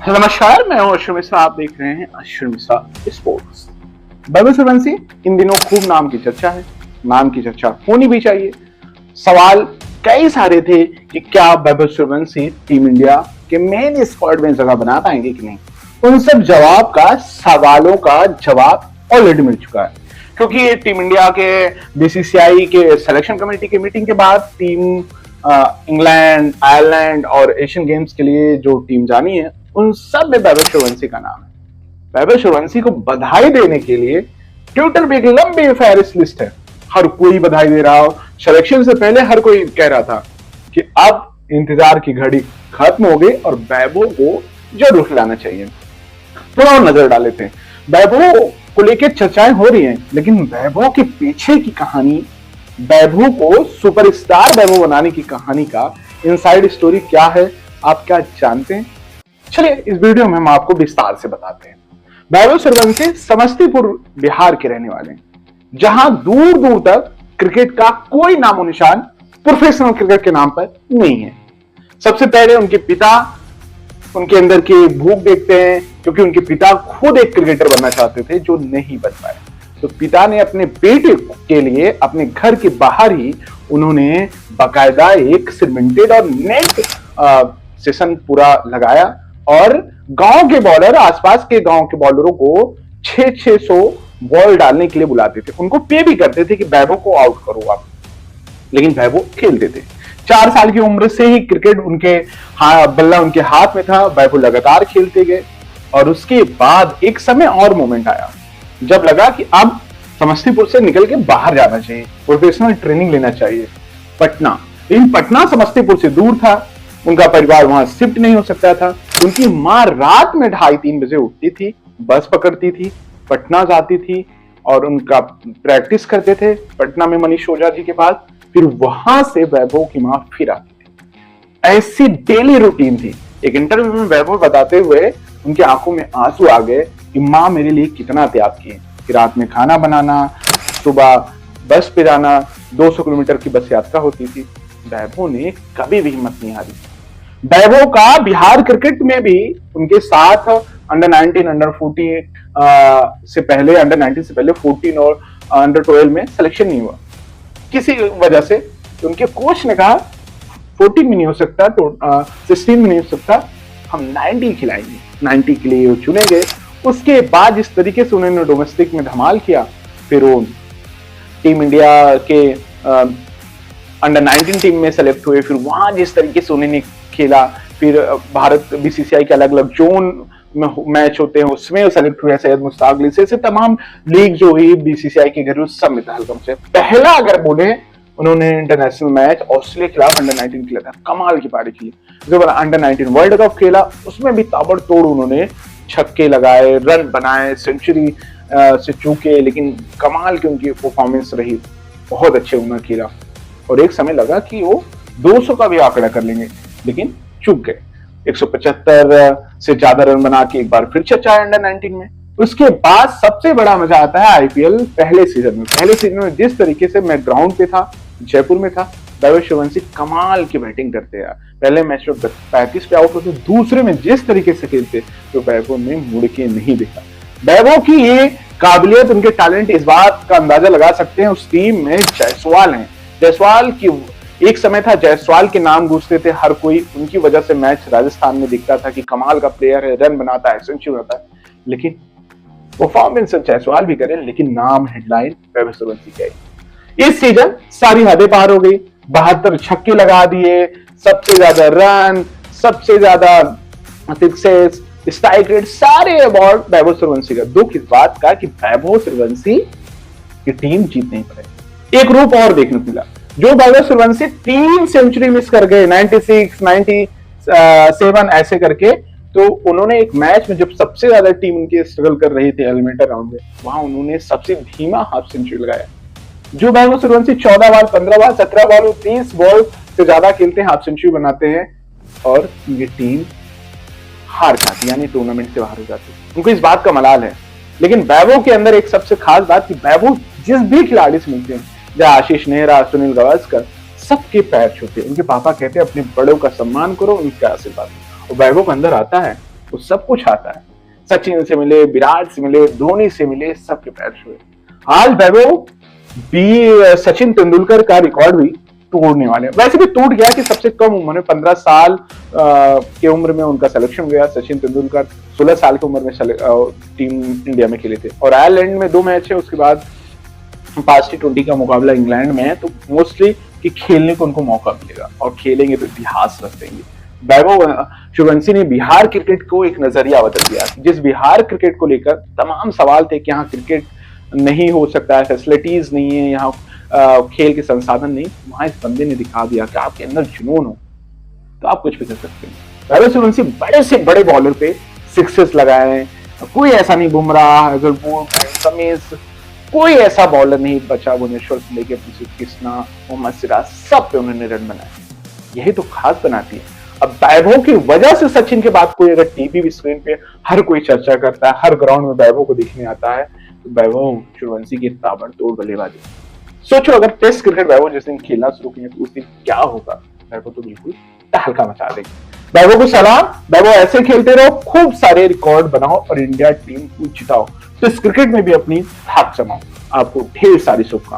नमस्कार, मैं हूं अश्विन मिश्रा। आप देख रहे हैं अश्विन मिश्रा स्पोर्ट्स। वैभव सूर्यवंशी इन दिनों खूब नाम की चर्चा है, नाम की चर्चा होनी भी चाहिए। सवाल कई सारे थे कि क्या वैभव सूर्यवंशी टीम इंडिया के मेन स्क्वाड में जगह बना पाएंगे कि नहीं। उन सब सवालों का जवाब ऑलरेडी मिल चुका है, क्योंकि टीम इंडिया के बीसीसीआई के सिलेक्शन कमेटी की मीटिंग के बाद टीम इंग्लैंड, आयरलैंड और एशियन गेम्स के लिए जो टीम जानी है, उन सब में वैभव सूर्यवंशी का नाम है। वैभव सूर्यवंशी को बधाई देने के लिए ट्विटर पे एक लंबी फेहरिस्त लिस्ट है। हर कोई बधाई दे रहा हो। सिलेक्शन से पहले हर कोई कह रहा था कि अब इंतजार की घड़ी खत्म हो गई और वैभव को जरूर खिलाना चाहिए। थोड़ा और नजर डाले थे, वैभव को लेकर चर्चाएं हो रही हैं, लेकिन वैभव के पीछे की कहानी, वैभव को सुपरस्टार वैभव बनाने की कहानी का इनसाइड स्टोरी क्या है, आप क्या जानते हैं? चलिए इस वीडियो में हम आपको विस्तार से बताते हैं। वैभव सूर्यवंशी समस्तीपुर बिहार के रहने वाले हैं, जहां दूर दूर तक क्रिकेट का कोई नामो निशान प्रोफेशनल क्रिकेट के नाम पर नहीं है। सबसे पहले उनके पिता उनके अंदर की भूख देखते हैं, क्योंकि उनके पिता खुद एक क्रिकेटर बनना चाहते थे जो नहीं बन पाए। तो पिता ने अपने बेटे के लिए अपने घर के बाहर ही उन्होंने बाकायदा एक सीमेंटेड और नेट सेशन पूरा लगाया और गांव के बॉलर, आसपास के गांव के बॉलरों को 600 बॉल डालने के लिए बुलाते थे। उनको पे भी करते थे कि वैभव को आउट करो आप, लेकिन वैभव खेलते थे। 4 साल की उम्र से ही क्रिकेट बल्ला उनके हाथ में था। वैभव लगातार खेलते गए और उसके बाद एक समय और मोमेंट आया जब लगा कि अब समस्तीपुर से निकल के बाहर जाना चाहिए, प्रोफेशनल ट्रेनिंग लेना चाहिए। पटना, लेकिन पटना समस्तीपुर से दूर था, उनका परिवार वहां शिफ्ट नहीं हो सकता था। उनकी मां रात में 2:30-3 बजे उठती थी, बस पकड़ती थी, पटना जाती थी और उनका प्रैक्टिस करते थे पटना में मनीष ओझा जी के पास। फिर वहां से वैभव की मां फिर आती थी। ऐसी डेली रूटीन थी। एक इंटरव्यू में वैभव बताते हुए उनके आंखों में आंसू आ गए कि मां मेरे लिए कितना त्याग किए, कि रात में खाना बनाना, सुबह बस पे जाना, 200 किलोमीटर की बस यात्रा होती थी। वैभव ने कभी भी हिम्मत नहीं हारी। वैभव का बिहार क्रिकेट में भी उनके साथ अंडर 19, अंडर 14 से पहले, अंडर 19 से पहले 14 और अंडर 12 में सिलेक्शन नहीं हुआ किसी वजह से। तो उनके कोच ने कहा 14 में नहीं हो सकता, तो 16 में नहीं हो सकता, हम 90 खिलाएंगे। 90 के लिए वो चुने गए। उसके बाद जिस तरीके से उन्होंने डोमेस्टिक में धमाल किया, फिर वो टीम इंडिया के अंडर 19 टीम में सेलेक्ट हुए। फिर वहां जिस तरीके से उन्होंने खेला, फिर भारत बीसीसीआई के अलग अलग जोन में मैच होते हैं उसमें सेलेक्ट हुए। सैयद मुश्ताक अली से ऐसे लीग जो हुई बीसीसीआई के घर, सब में तहलकम से पहला अगर बोले, उन्होंने इंटरनेशनल मैच ऑस्ट्रेलिया के खिलाफ अंडर 19 खेला था, कमाल की पारी खेली। जो अंडर 19 वर्ल्ड कप खेला, उसमें भी ताबड़तोड़ उन्होंने छक्के लगाए, रन बनाए, सेंचुरी से चूके, लेकिन कमाल की उनकी परफॉर्मेंस रही। बहुत अच्छे उन्होंने खेला और एक समय लगा कि वो 200 का भी आंकड़ा कर लेंगे, लेकिन चूक गए। 175 से ज्यादा रन बना के एक बार फिर चर्चा है अंडर 19 में। उसके बाद सबसे बड़ा मजा आता है आईपीएल पहले सीजन में। पहले सीजन में जिस तरीके से मैं ग्राउंड पे था, जयपुर में था, वैभव सूर्यवंशी कमाल की बैटिंग करते हैं। पहले मैच में 35 पे आउट होते, दूसरे में जिस तरीके से खेलते तो वैभव ने मुड़ के नहीं देखा। वैभव की ये काबिलियत, उनके टैलेंट, इस बात का अंदाजा लगा सकते हैं। उस टीम में जायसवाल हैं। जायसवाल की एक समय था, जायसवाल के नाम गूंजते थे हर कोई। उनकी वजह से मैच राजस्थान में दिखता था कि कमाल का प्लेयर है, रन बनाता है, सेंचुरी बनाता है, लेकिन परफॉर्मेंस जायसवाल भी करे, लेकिन नाम हेडलाइन वैभव सूर्यवंशी का है। इस सीजन सारी हदें पार हो गई। 72 छक्के लगा दिए, सबसे ज्यादा रन, सबसे ज्यादा सिक्सेस, स्ट्राइक रेट, सारे अवार्ड वैभव सूर्यवंशी का। दुख इस बात का कि वैभव सूर्यवंशी की टीम जीत नहीं पाई। एक रूप और देखने को मिला, जो वैभव सूर्यवंशी 3 सेंचुरी मिस कर गए, 96, 97 ऐसे करके। तो उन्होंने एक मैच में जब सबसे ज्यादा टीम उनकी स्ट्रगल कर रही थी एलिमिनेटर राउंड में, वहां उन्होंने सबसे धीमा हाफ सेंचुरी लगाया। जो वैभव सूर्यवंशी 14 बार, 15 बार, 17 बॉल, 30 बॉल से ज्यादा खेलते हैं, हाफ सेंचुरी बनाते हैं और ये टीम हार जाती, यानी टूर्नामेंट से बाहर हो जाती। उनको इस बात का मलाल है। लेकिन वैभव के अंदर एक सबसे खास बात कि वैभव जिस भी खिलाड़ी से मिलते हैं, जैसे आशीष नेहरा, सुनील गावस्कर, सबके पैर छूते। उनके पापा कहते हैं अपने बड़ों का सम्मान करो, उनका आशीर्वाद। और वैभव अंदर आता है वो सब कुछ आता है। सचिन से मिले, विराट से मिले, धोनी से मिले, सबके पैर छुए। हाल वैभव भी सचिन तेंदुलकर का रिकॉर्ड भी तोड़ने वाले हैं। वैसे भी टूट गया कि सबसे कम उम्र में 15 साल की उम्र में उनका सिलेक्शन गया। सचिन तेंदुलकर 16 साल की उम्र में टीम इंडिया में खेले थे और आयरलैंड में 2 मैच है, उसके बाद 5 T20 का मुकाबला इंग्लैंड में है। तो मोस्टली कि खेलने को उनको मौका मिलेगा और खेलेंगे तो इतिहास रख देंगे। वैभव सूर्यवंशी ने बिहार क्रिकेट को एक नजरिया बदल दिया। जिस बिहार क्रिकेट को लेकर तमाम सवाल थे कि यहाँ क्रिकेट नहीं हो सकता है, फैसिलिटीज नहीं है, यहाँ खेल के संसाधन नहीं, वहां इस बंदे ने दिखा दिया कि आपके अंदर जुनून हो तो आप कुछ भी कर सकते हैं। वैभव सूर्यवंशी बड़े से बड़े बॉलर पे सिक्सेस लगाए हैं। कोई ऐसा नहीं, बुमराह, अग्रबोल, समीस, कोई ऐसा बॉलर नहीं बचा भुवनेश्वर से लेके कृष्णा, मोहम्मद सिराज, सब पे उन्होंने रन बनाए। यही तो खास बनाती है। अब वैभव की वजह से सचिन के बाद कोई अगर टीवी स्क्रीन पे हर कोई चर्चा करता है, हर ग्राउंड में वैभव को देखने आता है, तो वैभव सूर्यवंशी की ताबड़तोड़ बल्लेबाजी। सोचो अगर टेस्ट क्रिकेट वैभव जिस दिन खेलना शुरू किया तो उस दिन क्या होगा। वैभव तो बिल्कुल तहलका मचा देंगे। वैभव को सलाम, वैभव ऐसे खेलते रहो, खूब सारे रिकॉर्ड बनाओ और इंडिया टीम को जिताओ। टेस्ट क्रिकेट में भी अपनी धाक जमाओ। आपको ढेर सारी शुभकामनाएं।